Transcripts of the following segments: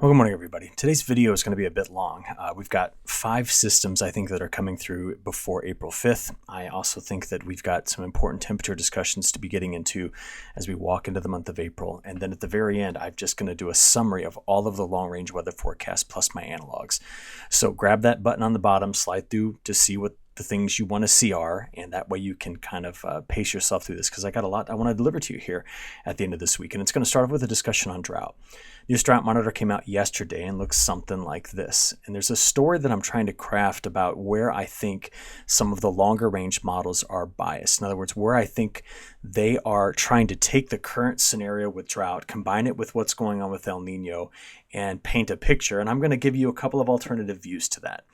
Well, good morning, everybody. Today's video is going to be a bit long. We've got 5 systems, I think, that are coming through before April 5th. I also think that we've got some important temperature discussions to be getting into as we walk into the month of April. And then at the very end, I'm just going to do a summary of all of the long-range weather forecasts plus my analogs. So grab that button on the bottom, slide through to see what the things you want to see are, and that way you can kind of pace yourself through this, because I got a lot I want to deliver to you here at the end of this week. And it's going to start off with a discussion on drought. The US Drought Monitor came out yesterday and looks something like this. And there's a story that I'm trying to craft about where I think some of the longer range models are biased. In other words, where I think they are trying to take the current scenario with drought, combine it with what's going on with El Nino, and paint a picture. And I'm going to give you a couple of alternative views to that.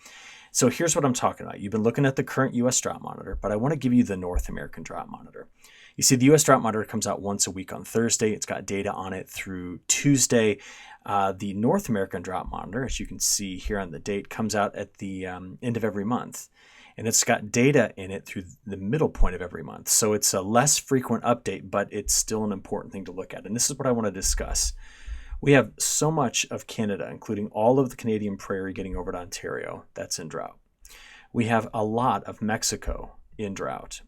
So here's what I'm talking about. You've been looking at the current US Drought Monitor, but I want to give you the North American Drought Monitor. You see, the US Drought Monitor comes out once a week on Thursday. It's got data on it through Tuesday. The North American Drought Monitor, as you can see here on the date, comes out at the end of every month. And it's got data in it through the middle point of every month. So it's a less frequent update, but it's still an important thing to look at. And this is what I want to discuss. We have so much of Canada, including all of the Canadian prairie getting over to Ontario, that's in drought. We have a lot of Mexico in drought.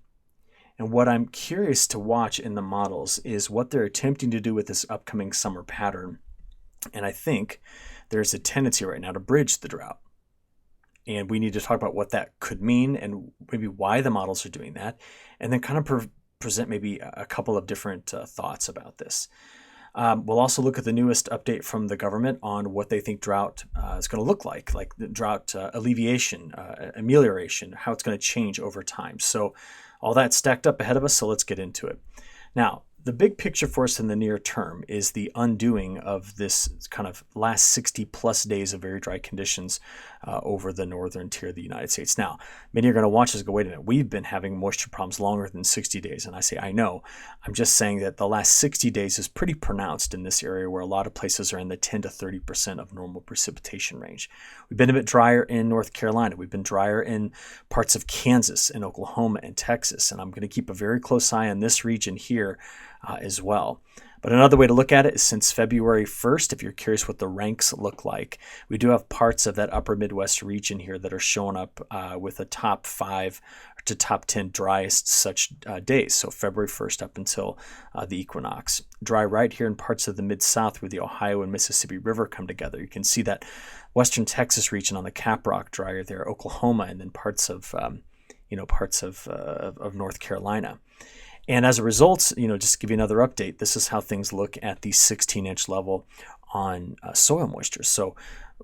And what I'm curious to watch in the models is what they're attempting to do with this upcoming summer pattern. And I think there's a tendency right now to bridge the drought. And we need to talk about what that could mean and maybe why the models are doing that, and then kind of present maybe a couple of different thoughts about this. We'll also look at the newest update from the government on what they think drought is going to look like the drought alleviation, amelioration, how it's going to change over time. So all that stacked up ahead of us, so let's get into it. Now, the big picture for us in the near term is the undoing of this kind of last 60 plus days of very dry conditions over the northern tier of the United States. Now, many are going to watch this and go, wait a minute, we've been having moisture problems longer than 60 days. And I say, I know. I'm just saying that the last 60 days is pretty pronounced in this area where a lot of places are in the 10 to 30% of normal precipitation range. We've been a bit drier in North Carolina. We've been drier in parts of Kansas and Oklahoma and Texas. And I'm going to keep a very close eye on this region here as well. But another way to look at it is since February 1st, if you're curious what the ranks look like, we do have parts of that upper Midwest region here that are showing up with a top 5 to top 10 driest such days. So February 1st up until the equinox. Dry right here in parts of the Mid-South where the Ohio and Mississippi River come together. You can see that western Texas region on the Caprock drier there, Oklahoma, and then parts of North Carolina. And as a result, just to give you another update, this is how things look at the 16-inch level on soil moisture. So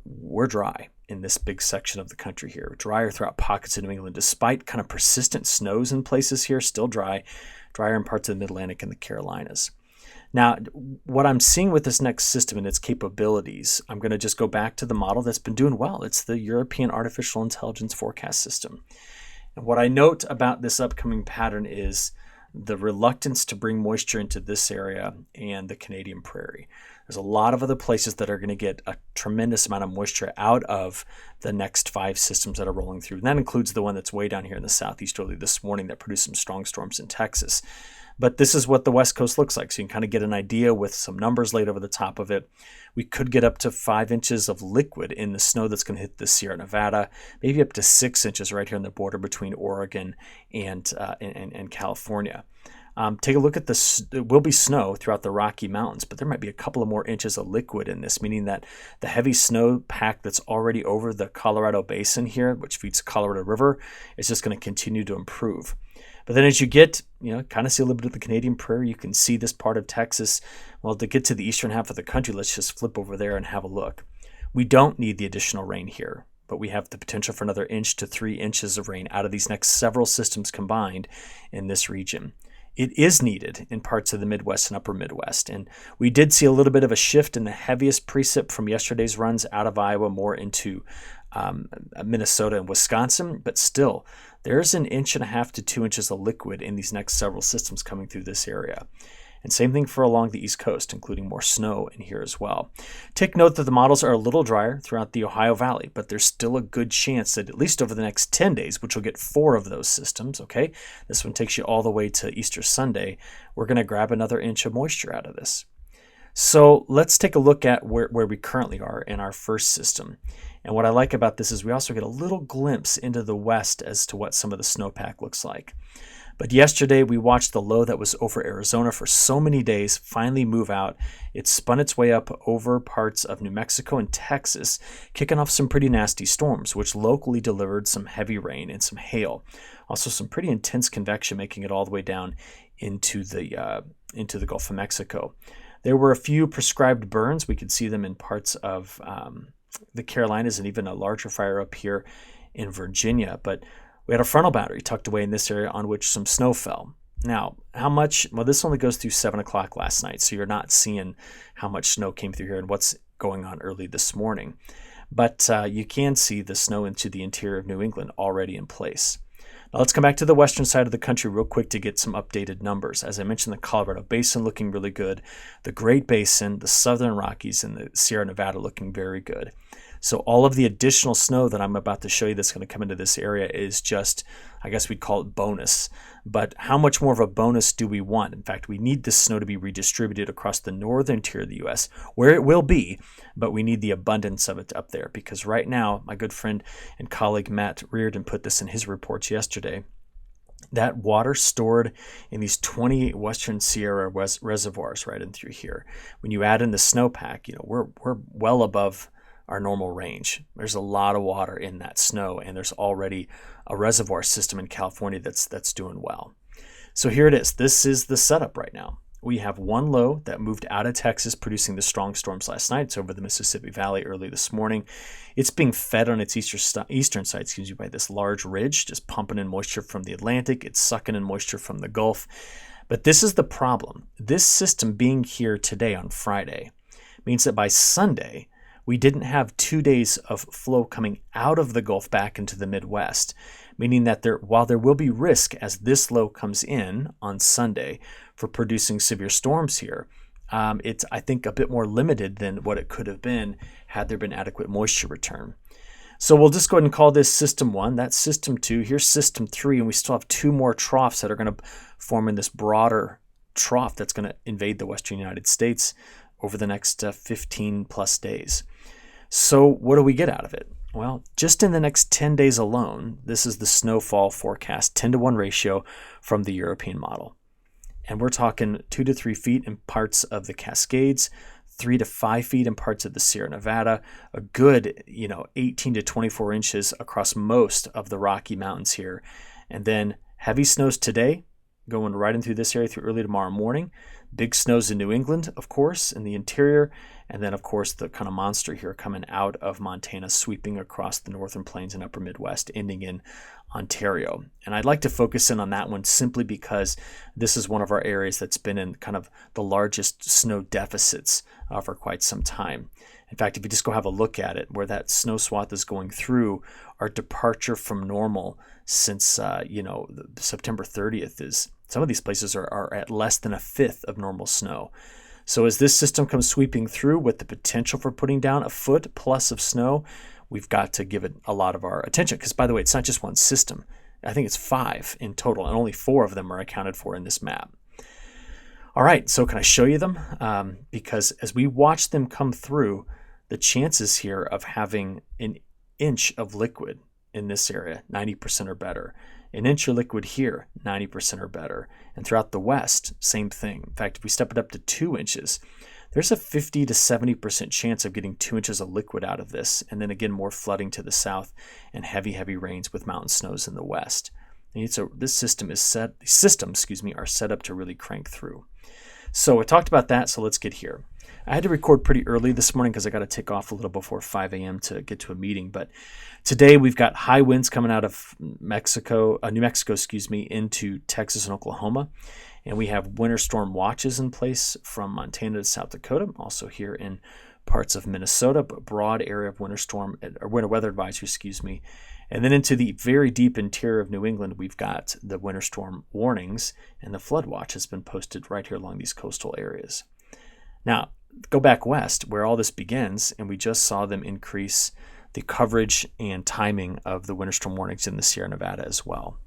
we're dry in this big section of the country here. Drier throughout pockets of New England, despite kind of persistent snows in places here, still dry. Drier in parts of the Mid-Atlantic and the Carolinas. Now, what I'm seeing with this next system and its capabilities, I'm going to just go back to the model that's been doing well. It's the European Artificial Intelligence Forecast System. And what I note about this upcoming pattern is the reluctance to bring moisture into this area and the Canadian prairie. There's a lot of other places that are going to get a tremendous amount of moisture out of the next 5 systems that are rolling through. And that includes the one that's way down here in the southeast early this morning that produced some strong storms in Texas. But this is what the West Coast looks like. So you can kind of get an idea with some numbers laid over the top of it. We could get up to 5 inches of liquid in the snow that's going to hit the Sierra Nevada, maybe up to 6 inches right here on the border between Oregon and California. Take a look at this. It will be snow throughout the Rocky Mountains, but there might be a couple of more inches of liquid in this, meaning that the heavy snow pack that's already over the Colorado Basin here, which feeds the Colorado River, is just going to continue to improve. But then as you get, kind of see a little bit of the Canadian prairie, you can see this part of Texas. Well, to get to the eastern half of the country, let's just flip over there and have a look. We don't need the additional rain here, but we have the potential for another 1 to 3 inches of rain out of these next several systems combined in this region. It is needed in parts of the Midwest and upper Midwest. And we did see a little bit of a shift in the heaviest precip from yesterday's runs out of Iowa more into Minnesota and Wisconsin, but still there's 1.5 to 2 inches of liquid in these next several systems coming through this area. And same thing for along the East Coast, including more snow in here as well. Take note that the models are a little drier throughout the Ohio Valley, but there's still a good chance that at least over the next 10 days, which will get 4 of those systems, okay? This one takes you all the way to Easter Sunday. We're going to grab another inch of moisture out of this. So let's take a look at where we currently are in our first system. And what I like about this is we also get a little glimpse into the west as to what some of the snowpack looks like. But yesterday we watched the low that was over Arizona for so many days finally move out. It spun its way up over parts of New Mexico and Texas, kicking off some pretty nasty storms, which locally delivered some heavy rain and some hail. Also some pretty intense convection, making it all the way down into the Gulf of Mexico. There were a few prescribed burns. We could see them in parts of the Carolinas and even a larger fire up here in Virginia. But we had a frontal boundary tucked away in this area on which some snow fell. Now, how much? Well, this only goes through 7 o'clock last night, so you're not seeing how much snow came through here and what's going on early this morning. But you can see the snow into the interior of New England already in place. Now let's come back to the western side of the country real quick to get some updated numbers. As I mentioned, the Colorado Basin looking really good, the Great Basin, the Southern Rockies, and the Sierra Nevada looking very good. So all of the additional snow that I'm about to show you that's going to come into this area is just, I guess we'd call it bonus. But how much more of a bonus do we want? In fact, we need this snow to be redistributed across the northern tier of the U.S., where it will be, but we need the abundance of it up there. Because right now, my good friend and colleague Matt Reardon put this in his reports yesterday, that water stored in these 28 Western Sierra reservoirs right in through here. When you add in the snowpack, we're well above our normal range. There's a lot of water in that snow, and there's already a reservoir system in California that's doing well. So here it is. This is the setup right now. We have one low that moved out of Texas, producing the strong storms last night. It's over the Mississippi Valley early this morning. It's being fed on its eastern side, by this large ridge, just pumping in moisture from the Atlantic. It's sucking in moisture from the Gulf. But this is the problem. This system being here today on Friday means that by Sunday, we didn't have 2 days of flow coming out of the Gulf back into the Midwest, meaning that while there will be risk as this low comes in on Sunday for producing severe storms here, it's, I think, a bit more limited than what it could have been had there been adequate moisture return. So we'll just go ahead and call this System 1. That's System 2. Here's System 3, and we still have 2 more troughs that are going to form in this broader trough that's going to invade the western United States over the next 15 plus days. So what do we get out of it? Well, just in the next 10 days alone, this is the snowfall forecast, 10-to-1 ratio from the European model. And we're talking 2 to 3 feet in parts of the Cascades, 3 to 5 feet in parts of the Sierra Nevada, a good 18 to 24 inches across most of the Rocky Mountains here. And then heavy snows today, going right in through this area through early tomorrow morning. Big snows in New England, of course, in the interior. And then, of course, the kind of monster here coming out of Montana, sweeping across the northern plains and upper Midwest, ending in Ontario. And I'd like to focus in on that one simply because this is one of our areas that's been in kind of the largest snow deficits for quite some time. In fact, if you just go have a look at it, where that snow swath is going through, our departure from normal since, September 30th is, some of these places are at less than a fifth of normal snow. So as this system comes sweeping through with the potential for putting down a foot plus of snow, we've got to give it a lot of our attention. Because, by the way, it's not just one system. I think it's 5 in total, and only 4 of them are accounted for in this map. All right, so can I show you them? Because as we watch them come through, the chances here of having an inch of liquid in this area, 90% or better. An inch of liquid here, 90% or better. And throughout the west, same thing. In fact, if we step it up to 2 inches, there's a 50 to 70% chance of getting 2 inches of liquid out of this. And then again, more flooding to the south and heavy, heavy rains with mountain snows in the west. And this system are set up to really crank through. So I talked about that, so let's get here. I had to record pretty early this morning because I got to take off a little before 5 a.m. to get to a meeting. But today we've got high winds coming out of New Mexico, into Texas and Oklahoma. And we have winter storm watches in place from Montana to South Dakota, also here in parts of Minnesota, but broad area of winter weather advisory, And then into the very deep interior of New England, we've got the winter storm warnings, and the flood watch has been posted right here along these coastal areas. Now, go back west where all this begins, and we just saw them increase the coverage and timing of the winter storm warnings in the Sierra Nevada as well.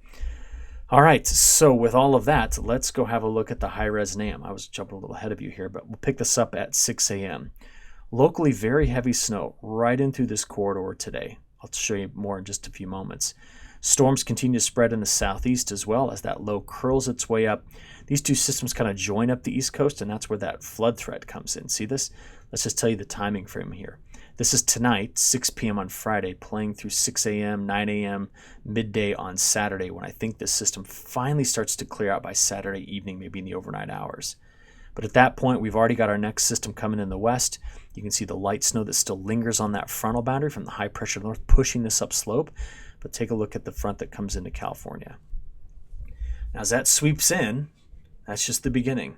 All right, so with all of that, let's go have a look at the high-res NAM. I was jumping a little ahead of you here, but we'll pick this up at 6 a.m. Locally, very heavy snow right in through this corridor today. I'll show you more in just a few moments. Storms continue to spread in the southeast as well as that low curls its way up. These two systems kind of join up the east coast, and that's where that flood threat comes in. See this? Let's just tell you the timing frame here. This is tonight, 6 p.m. on Friday, playing through 6 a.m., 9 a.m., midday on Saturday, when I think this system finally starts to clear out by Saturday evening, maybe in the overnight hours. But at that point, we've already got our next system coming in the west. You can see the light snow that still lingers on that frontal boundary from the high pressure north pushing this upslope. But take a look at the front that comes into California. Now, as that sweeps in, that's just the beginning.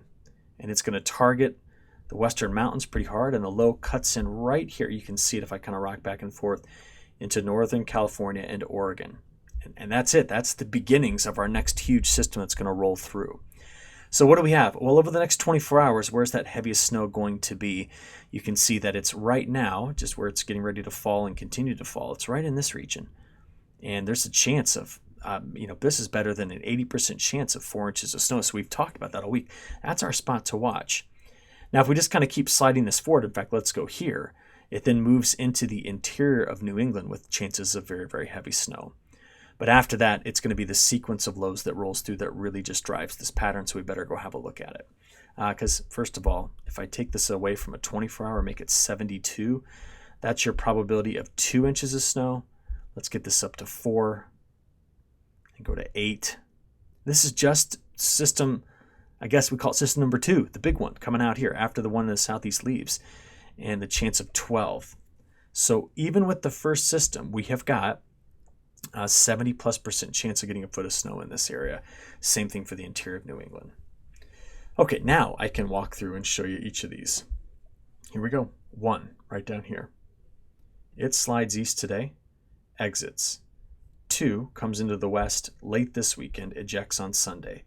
And it's going to target the western mountains pretty hard, and the low cuts in right here. You can see it if I kind of rock back and forth into northern California and Oregon. And that's it. That's the beginnings of our next huge system that's going to roll through. So what do we have? Well, over the next 24 hours, where's that heaviest snow going to be? You can see that it's right now, just where it's getting ready to fall and continue to fall. It's right in this region. And there's a chance of, this is better than an 80% chance of 4 inches of snow. So we've talked about that all week. That's our spot to watch. Now, if we just kind of keep sliding this forward, in fact, let's go here. It then moves into the interior of New England with chances of very, very heavy snow. But after that, it's going to be the sequence of lows that rolls through that really just drives this pattern, so we better go have a look at it. Because first of all, if I take this away from a 24-hour, make it 72, that's your probability of 2 inches of snow. Let's get this up to 4 and go to 8. This is just system, I guess we call it system number 2, the big one coming out here after the one in the southeast leaves, and the chance of 12. So even with the first system, we have got a 70+% chance of getting a foot of snow in this area. Same thing for the interior of New England. Okay, now I can walk through and show you each of these. Here we go. 1, right down here. It slides east today, exits. 2 comes into the west late this weekend, ejects on Sunday.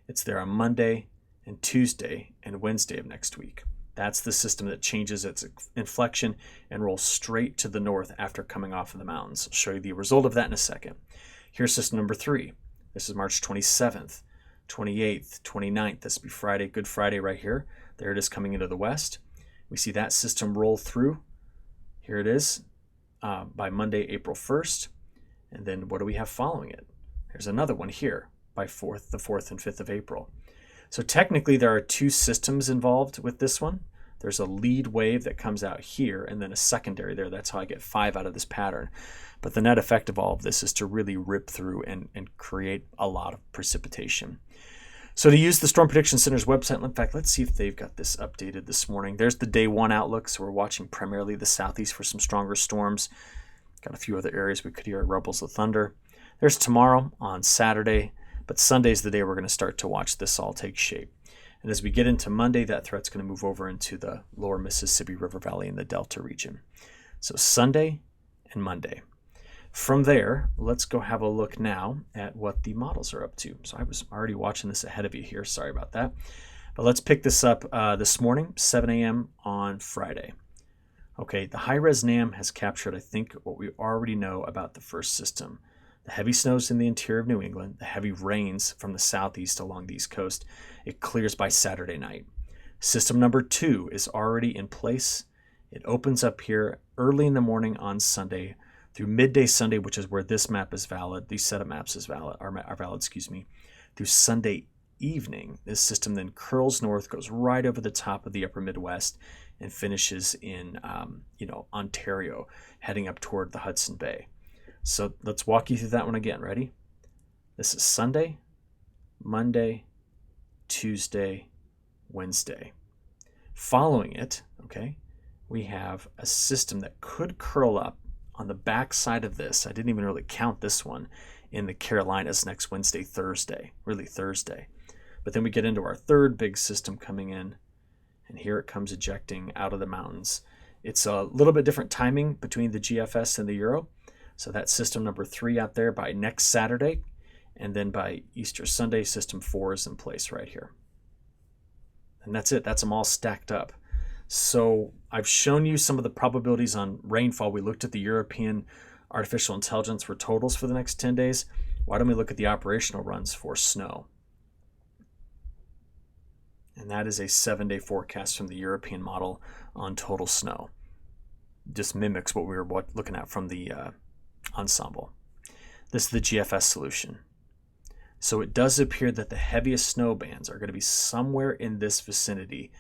It's there on Monday and Tuesday and Wednesday of next week. That's the system that changes its inflection and rolls straight to the north after coming off of the mountains. I'll show you the result of that in a second. Here's system number 3. This is March 27th, 28th, 29th. This will be Friday, Good Friday right here. There it is coming into the west. We see that system roll through. Here it is by Monday, April 1st. And then what do we have following it? There's another one here by the 4th and 5th of April. So technically there are 2 systems involved with this one. There's a lead wave that comes out here and then a secondary there. That's how I get 5 out of this pattern. But the net effect of all of this is to really rip through and create a lot of precipitation. So to use the Storm Prediction Center's website, in fact, let's see if they've got this updated this morning. There's the day 1 outlook. So we're watching primarily the southeast for some stronger storms. Got a few other areas we could hear rumbles of thunder. There's tomorrow on Saturday. But Sunday's the day we're going to start to watch this all take shape. And as we get into Monday, that threat's going to move over into the lower Mississippi River Valley and the Delta region. So Sunday and Monday. From there, let's go have a look now at what the models are up to. So I was already watching this ahead of you here. Sorry about that. But let's pick this up this morning, 7 a.m. on Friday. Okay, the high-res NAM has captured, I think, what we already know about the first system. The heavy snows in the interior of New England, the heavy rains from the southeast along the east coast. It clears by Saturday night. System number 2 is already in place. It opens up here early in the morning on Sunday through midday Sunday, which is where this map is valid. These set of maps are valid, through Sunday evening. This system then curls north, goes right over the top of the upper Midwest, and finishes in Ontario, heading up toward the Hudson Bay. So let's walk you through that one again. Ready? This is Sunday, Monday, Tuesday, Wednesday. Following it, okay, we have a system that could curl up on the back side of this. I didn't even really count this one in the Carolinas next Wednesday, Thursday. But then we get into our third big system coming in, and here it comes ejecting out of the mountains. It's a little bit different timing between the GFS and the Euro. So that's system number 3 out there by next Saturday. And then by Easter Sunday, system 4 is in place right here. And that's it. That's them all stacked up. So I've shown you some of the probabilities on rainfall. We looked at the European artificial intelligence for totals for the next 10 days. Why don't we look at the operational runs for snow? And that is a 7-day forecast from the European model on total snow. Just mimics what we were looking at from the ensemble. This is the GFS solution. So it does appear that the heaviest snow bands are going to be somewhere in this vicinity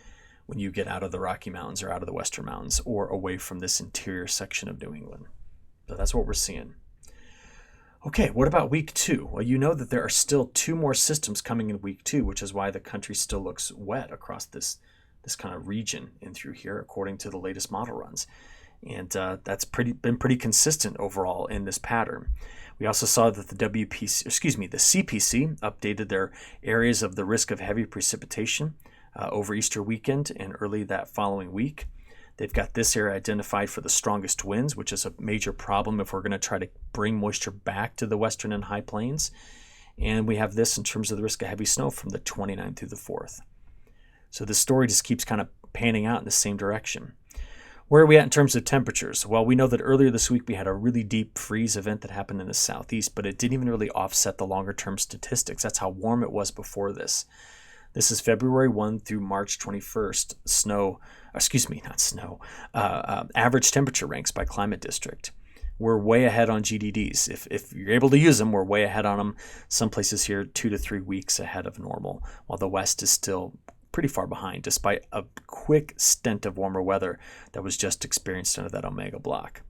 when you get out of the Rocky Mountains or out of the Western Mountains or away from this interior section of New England. So that's what we're seeing. Okay, what about week 2? Well, you know that there are still 2 more systems coming in week 2, which is why the country still looks wet across this kind of region in through here, according to the latest model runs. And that's been pretty consistent overall in this pattern. We also saw that the CPC updated their areas of the risk of heavy precipitation over Easter weekend and early that following week. They've got this area identified for the strongest winds, which is a major problem if we're going to try to bring moisture back to the western and high plains. And we have this in terms of the risk of heavy snow from the 29th through the 4th. So the story just keeps kind of panning out in the same direction. Where are we at in terms of temperatures? Well, we know that earlier this week we had a really deep freeze event that happened in the southeast, but it didn't even really offset the longer-term statistics. That's how warm it was before this. This is February 1 through March 21st, average temperature ranks by climate district. We're way ahead on GDDs. If you're able to use them, we're way ahead on them. Some places here 2 to 3 weeks ahead of normal, while the West is still pretty far behind, despite a quick stint of warmer weather that was just experienced under that Omega block.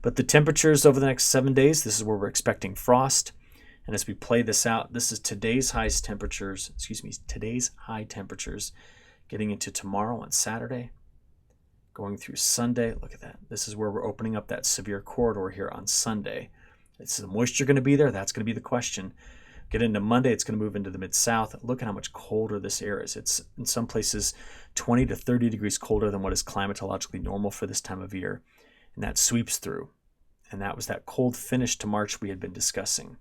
But the temperatures over the next 7 days, this is where we're expecting frost. And as we play this out, this is today's high temperatures getting into tomorrow on Saturday, going through Sunday. Look at that. This is where we're opening up that severe corridor here on Sunday. Is the moisture going to be there? That's going to be the question. Get into Monday, it's going to move into the Mid-South. Look at how much colder this air is. It's in some places 20 to 30 degrees colder than what is climatologically normal for this time of year. And that sweeps through. And that was that cold finish to March we had been discussing.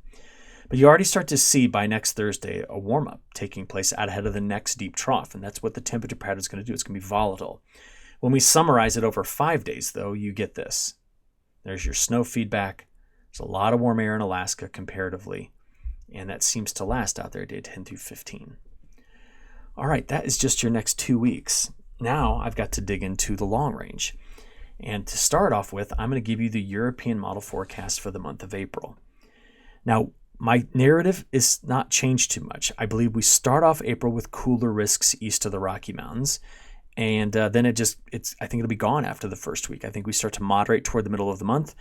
But you already start to see by next Thursday a warm-up taking place out ahead of the next deep trough. And that's what the temperature pattern is going to do. It's going to be volatile. When we summarize it over 5 days, though, you get this. There's your snow feedback. There's a lot of warm air in Alaska comparatively. And that seems to last out there day 10 through 15. All right, that is just your next 2 weeks. Now I've got to dig into the long range. And to start off with, I'm going to give you the European model forecast for the month of April. Now, my narrative is not changed too much. I believe we start off April with cooler risks east of the Rocky Mountains. And then I think it'll be gone after the first week. I think we start to moderate toward the middle of the month.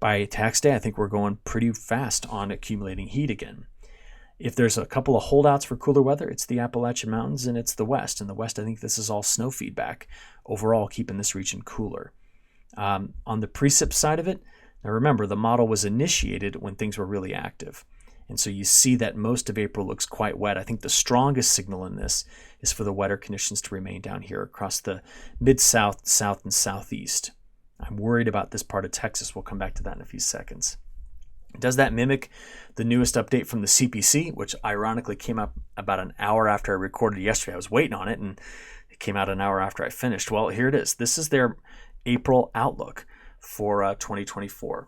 By tax day, I think we're going pretty fast on accumulating heat again. If there's a couple of holdouts for cooler weather, it's the Appalachian Mountains and it's the West. In the West, I think this is all snow feedback, overall keeping this region cooler. On the precip side of it, now remember, the model was initiated when things were really active. And so you see that most of April looks quite wet. I think the strongest signal in this is for the wetter conditions to remain down here across the mid-south, south, and southeast. I'm worried about this part of Texas. We'll come back to that in a few seconds. Does that mimic the newest update from the CPC, which ironically came up about an hour after I recorded yesterday? I was waiting on it, and it came out an hour after I finished. Well, here it is. This is their April outlook for 2024.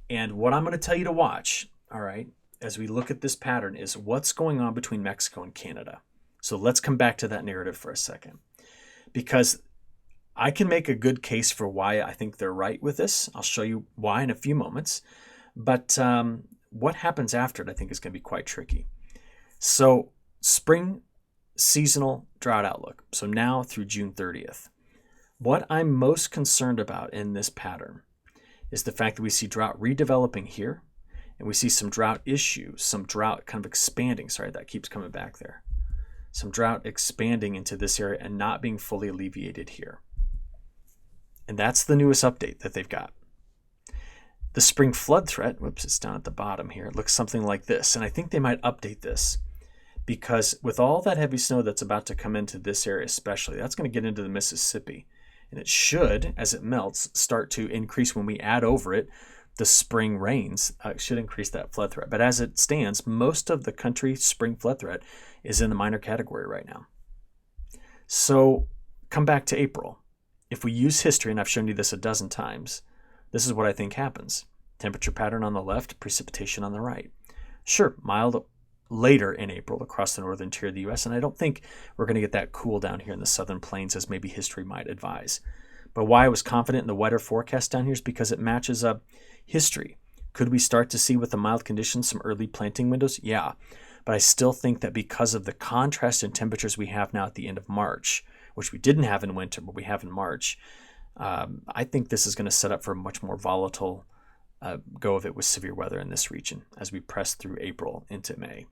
And what I'm going to tell you to watch, all right, as we look at this pattern is what's going on between Mexico and Canada. So let's come back to that narrative for a second, because I can make a good case for why I think they're right with this. I'll show you why in a few moments. But what happens after it, I think, is going to be quite tricky. So spring seasonal drought outlook. So now through June 30th. What I'm most concerned about in this pattern is the fact that we see drought redeveloping here. And we see some drought issues, some drought kind of expanding. Sorry, that keeps coming back there. Some drought expanding into this area and not being fully alleviated here. And that's the newest update that they've got. The spring flood threat, whoops, it's down at the bottom here. It looks something like this. And I think they might update this because with all that heavy snow that's about to come into this area especially, that's going to get into the Mississippi. And it should, as it melts, start to increase when we add over it the spring rains. Should increase that flood threat. But as it stands, most of the country's spring flood threat is in the minor category right now. So come back to April. If we use history, and I've shown you this a dozen times, this is what I think happens. Temperature pattern on the left, precipitation on the right. Sure, mild later in April across the northern tier of the U.S., and I don't think we're going to get that cool down here in the southern plains as maybe history might advise. But why I was confident in the wetter forecast down here is because it matches up history. Could we start to see with the mild conditions some early planting windows? Yeah, but I still think that because of the contrast in temperatures we have now at the end of March, which we didn't have in winter, but we have in March, I think this is going to set up for a much more volatile go of it with severe weather in this region as we press through April into May.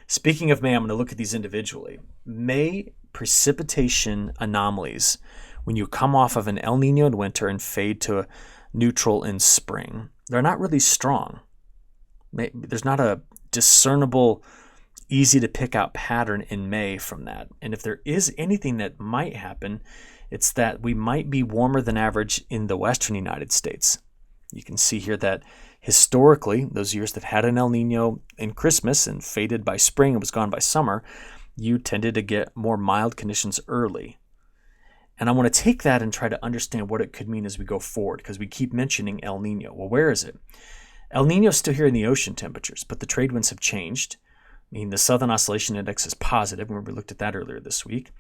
Speaking of May, I'm going to look at these individually. May precipitation anomalies, when you come off of an El Nino in winter and fade to a neutral in spring, they're not really strong. There's not a discernible, easy to pick out pattern in May from that. And if there is anything that might happen, it's that we might be warmer than average in the western United States. You can see here that historically, those years that had an El Nino in Christmas and faded by spring and was gone by summer, you tended to get more mild conditions early. And I want to take that and try to understand what it could mean as we go forward, because we keep mentioning El Nino. Well, where is it? El Nino is still here in the ocean temperatures, but the trade winds have changed. I mean, the Southern Oscillation Index is positive. Remember, we looked at that earlier this week,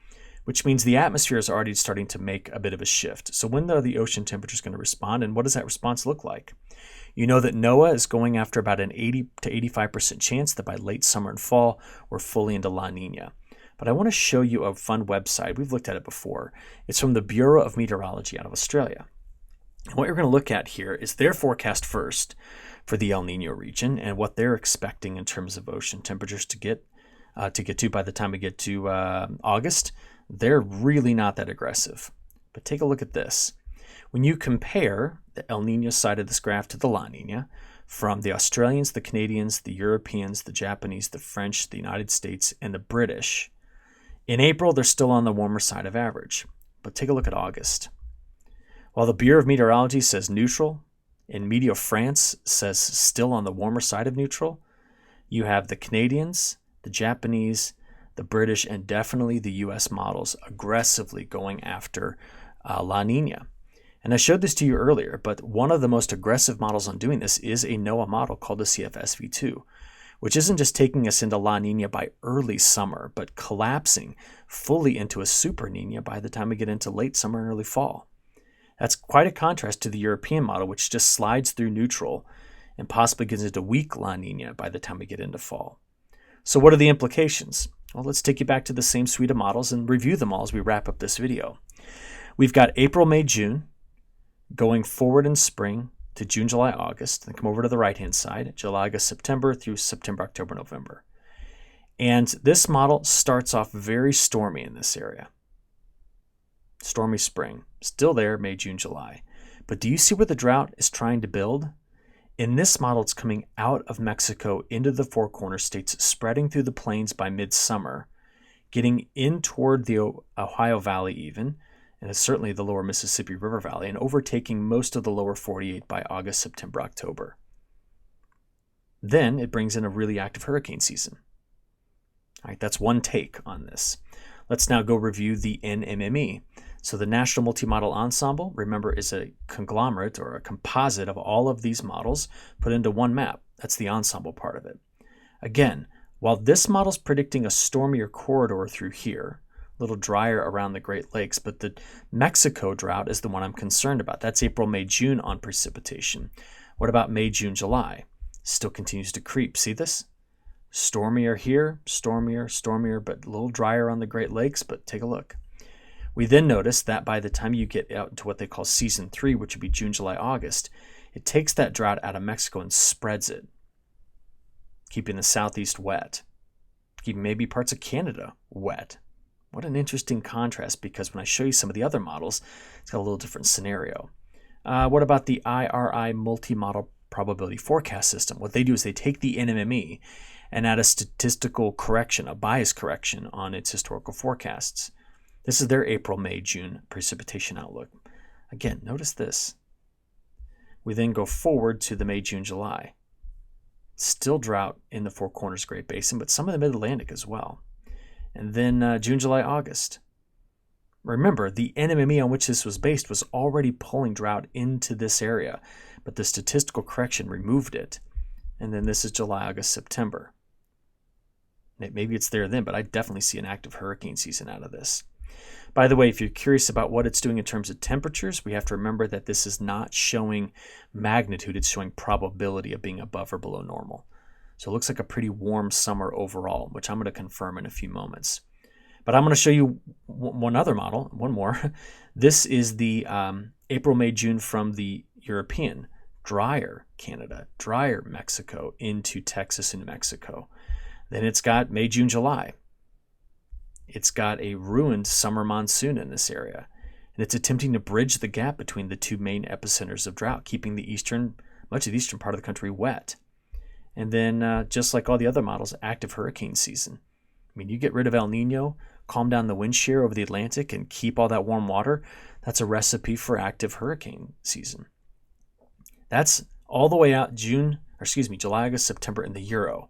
which means the atmosphere is already starting to make a bit of a shift. So when are the ocean temperatures going to respond, and what does that response look like? You know that NOAA is going after about an 80 to 85% chance that by late summer and fall, we're fully into La Nina. But I want to show you a fun website. We've looked at it before. It's from the Bureau of Meteorology out of Australia. And what you're going to look at here is their forecast first for the El Nino region and what they're expecting in terms of ocean temperatures to get to by the time we get to August. They're really not that aggressive. But take a look at this. When you compare the El Nino side of this graph to the La Nina, from the Australians, the Canadians, the Europeans, the Japanese, the French, the United States, and the British, in April, they're still on the warmer side of average. But take a look at August. While the Bureau of Meteorology says neutral, and Meteo France says still on the warmer side of neutral, you have the Canadians, the Japanese, the British, and definitely the U.S. models aggressively going after La Nina. And I showed this to you earlier, but one of the most aggressive models on doing this is a NOAA model called the CFSV2, which isn't just taking us into La Nina by early summer, but collapsing fully into a super Nina by the time we get into late summer and early fall. That's quite a contrast to the European model, which just slides through neutral and possibly gets into weak La Nina by the time we get into fall. So what are the implications? Well, let's take you back to the same suite of models and review them all as we wrap up this video. We've got April, May, June, going forward in spring to June, July, August, then come over to the right-hand side, July, August, September through September, October, November. And this model starts off very stormy in this area. Stormy spring, still there, May, June, July. But do you see where the drought is trying to build? In this model, it's coming out of Mexico into the Four Corners states, spreading through the plains by midsummer, getting in toward the Ohio Valley even, and it's certainly the lower Mississippi River Valley, and overtaking most of the lower 48 by August, September, October. Then it brings in a really active hurricane season. All right, that's one take on this. Let's now go review the NMME. So the National Multi-Model Ensemble, remember, is a conglomerate or a composite of all of these models put into one map. That's the ensemble part of it. Again, while this model's predicting a stormier corridor through here, a little drier around the Great Lakes, but the Mexico drought is the one I'm concerned about. That's April, May, June on precipitation. What about May, June, July? Still continues to creep. See this? Stormier here, stormier, but a little drier on the Great Lakes, but take a look. We then notice that by the time you get out into what they call season 3, which would be June, July, August, it takes that drought out of Mexico and spreads it, keeping the southeast wet, keeping maybe parts of Canada wet. What an interesting contrast, because when I show you some of the other models, it's got a little different scenario. What about the IRI multi-model probability forecast system? What they do is they take the NMME and add a statistical correction, a bias correction on its historical forecasts. This is their April, May, June precipitation outlook. Again, notice this. We then go forward to the May, June, July. Still drought in the Four Corners Great Basin, but some of the Mid-Atlantic as well. And then June, July, August. Remember, the NMME on which this was based was already pulling drought into this area, but the statistical correction removed it. And then this is July, August, September. Maybe it's there then, but I definitely see an active hurricane season out of this. By the way, if you're curious about what it's doing in terms of temperatures, we have to remember that this is not showing magnitude. It's showing probability of being above or below normal. So it looks like a pretty warm summer overall, which I'm going to confirm in a few moments. But I'm going to show you one other model, one more. This is the April, May, June from the European, drier Canada, drier Mexico into Texas and New Mexico. Then it's got May, June, July. It's got a ruined summer monsoon in this area. And it's attempting to bridge the gap between the two main epicenters of drought, keeping much of the eastern part of the country wet. And then, just like all the other models, active hurricane season. I mean, you get rid of El Niño, calm down the wind shear over the Atlantic, and keep all that warm water. That's a recipe for active hurricane season. That's all the way out July, August, September in the Euro.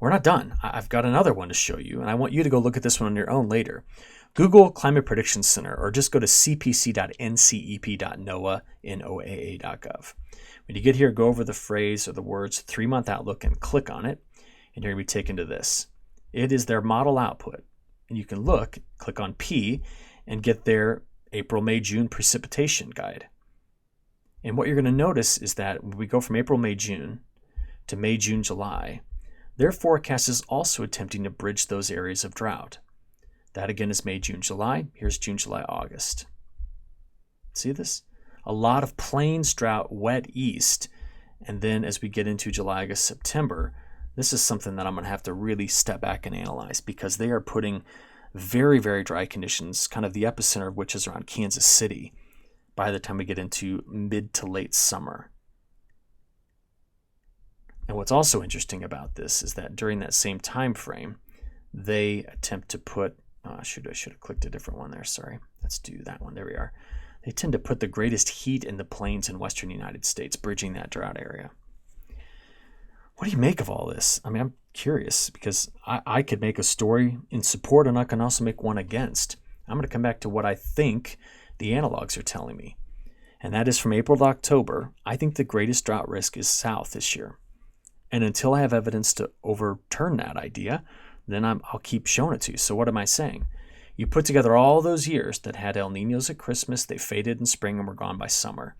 We're not done. I've got another one to show you, and I want you to go look at this one on your own later. Google Climate Prediction Center, or just go to cpc.ncep.noaa.gov. When you get here, go over the phrase or the words 3-month outlook and click on it, and you're going to be taken to this. It is their model output, and you can click on P, and get their April, May, June precipitation guide. And what you're going to notice is that when we go from April, May, June to May, June, July, their forecast is also attempting to bridge those areas of drought. That again is May, June, July. Here's June, July, August. See this? A lot of plains drought, wet east. And then as we get into July, August, September, this is something that I'm going to have to really step back and analyze, because they are putting very, very dry conditions, kind of the epicenter of which is around Kansas City, by the time we get into mid to late summer. And what's also interesting about this is that during that same time frame, they attempt to put, I should have clicked a different one there, sorry. Let's do that one, there we are. They tend to put the greatest heat in the plains in western United States, bridging that drought area. What do you make of all this? I mean, I'm curious, because I could make a story in support, and I can also make one against. I'm going to come back to what I think the analogs are telling me. And that is from April to October, I think the greatest drought risk is south this year. And until I have evidence to overturn that idea, then I'll keep showing it to you. So what am I saying? You put together all those years that had El Niños at Christmas, they faded in spring and were gone by summer.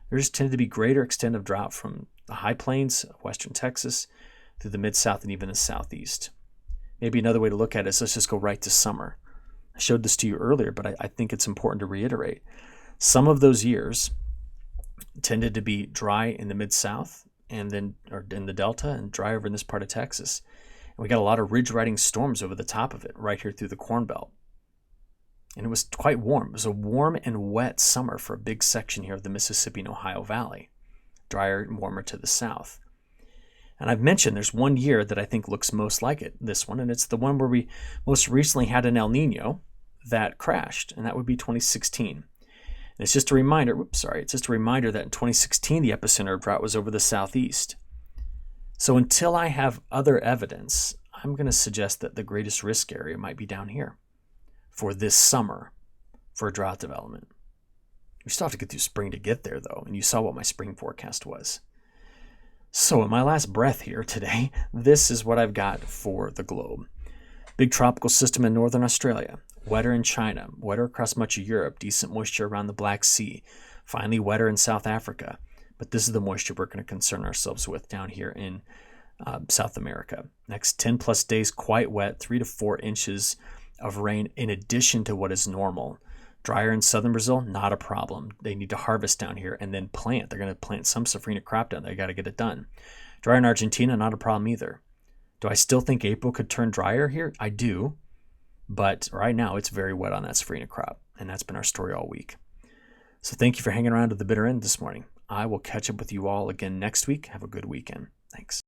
There just tended to be greater extent of drought from the high plains of western Texas through the mid-south and even the southeast. Maybe another way to look at it is let's just go right to summer. I showed this to you earlier, but I think it's important to reiterate. Some of those years tended to be dry in the mid-south, and then or in the Delta, and dry over in this part of Texas. And we got a lot of ridge-riding storms over the top of it, right here through the Corn Belt. And it was quite warm. It was a warm and wet summer for a big section here of the Mississippi and Ohio Valley. Drier and warmer to the south. And I've mentioned there's one year that I think looks most like it, this one, and it's the one where we most recently had an El Niño that crashed, and that would be 2016. And it's just a reminder, that in 2016 the epicenter of drought was over the southeast. So until I have other evidence, I'm going to suggest that the greatest risk area might be down here for this summer for drought development. We still have to get through spring to get there, though, and you saw what my spring forecast was. So in my last breath here today, this is what I've got for the globe. Big tropical system in northern Australia. Wetter in China, wetter across much of Europe, decent moisture around the Black Sea, finally wetter in South Africa. But this is the moisture we're going to concern ourselves with down here in South America. Next 10 plus days, quite wet, 3 to 4 inches of rain in addition to what is normal. Drier in southern Brazil, not a problem. They need to harvest down here and then plant. They're going to plant some safrinha crop down there. They got to get it done. Drier in Argentina, not a problem either. Do I still think April could turn drier here? I do. But right now, it's very wet on that safrinha crop, and that's been our story all week. So thank you for hanging around to the bitter end this morning. I will catch up with you all again next week. Have a good weekend. Thanks.